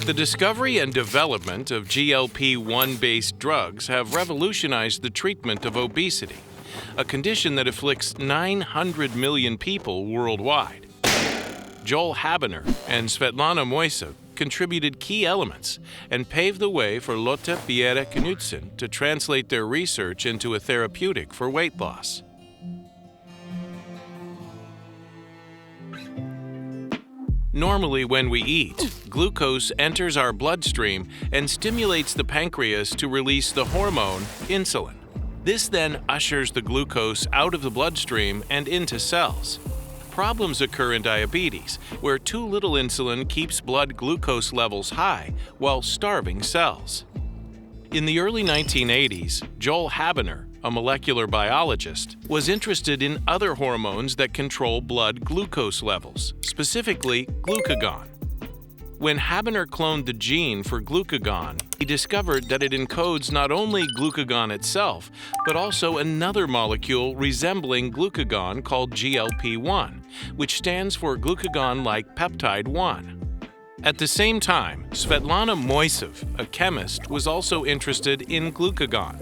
The discovery and development of GLP-1 based drugs have revolutionized the treatment of obesity, a condition that afflicts 900 million people worldwide. Joel Habener and Svetlana Mojsov contributed key elements and paved the way for Lotte Bjerre Knudsen to translate their research into a therapeutic for weight loss. Normally, when we eat, glucose enters our bloodstream and stimulates the pancreas to release the hormone insulin. This then ushers the glucose out of the bloodstream and into cells. Problems occur in diabetes, where too little insulin keeps blood glucose levels high while starving cells. In the early 1980s, Joel Habener, a molecular biologist, was interested in other hormones that control blood glucose levels, specifically glucagon. When Habener cloned the gene for glucagon, he discovered that it encodes not only glucagon itself, but also another molecule resembling glucagon called GLP-1, which stands for glucagon-like peptide 1. At the same time, Svetlana Mojsov, a chemist, was also interested in glucagon.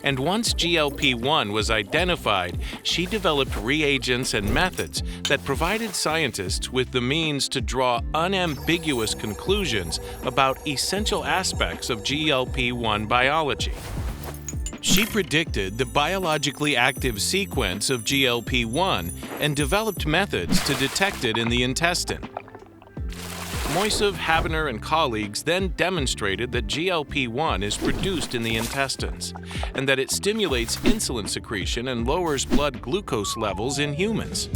And once GLP-1 was identified, she developed reagents and methods that provided scientists with the means to draw unambiguous conclusions about essential aspects of GLP-1 biology. She predicted the biologically active sequence of GLP-1 and developed methods to detect it in the intestine. Mojsov, Habener, and colleagues then demonstrated that GLP-1 is produced in the intestines and that it stimulates insulin secretion and lowers blood glucose levels in humans.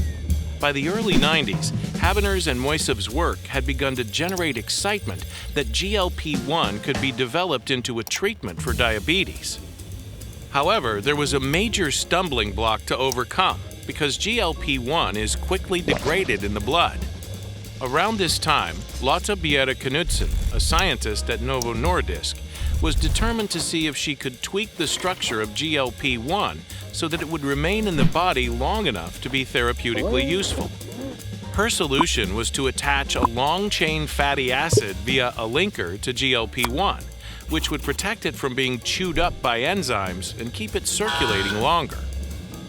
By the early 90s, Habener's and Mojsov's work had begun to generate excitement that GLP-1 could be developed into a treatment for diabetes. However, there was a major stumbling block to overcome because GLP-1 is quickly degraded in the blood. Around this time, Lotte Bjerre Knudsen, a scientist at Novo Nordisk, was determined to see if she could tweak the structure of GLP-1 so that it would remain in the body long enough to be therapeutically useful. Her solution was to attach a long-chain fatty acid via a linker to GLP-1, which would protect it from being chewed up by enzymes and keep it circulating longer.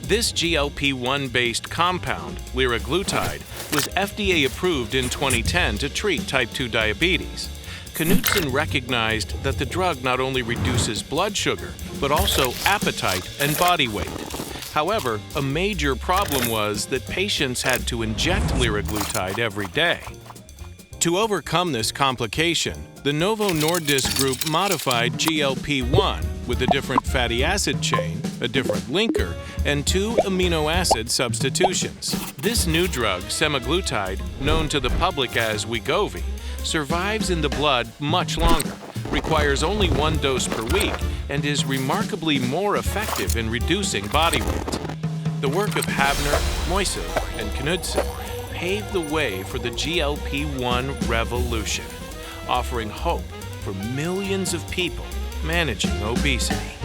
This GLP-1-based compound, liraglutide, was FDA approved in 2010 to treat type 2 diabetes. Knudsen recognized that the drug not only reduces blood sugar, but also appetite and body weight. However, a major problem was that patients had to inject liraglutide every day. To overcome this complication, the Novo Nordisk group modified GLP-1 with a different fatty acid chain, a different linker, and 2 amino acid substitutions. This new drug, semaglutide, known to the public as Wegovy, survives in the blood much longer, requires only 1 dose per week, and is remarkably more effective in reducing body weight. The work of Habener, Mojsov, and Knudsen paved the way for the GLP-1 revolution, offering hope for millions of people managing obesity.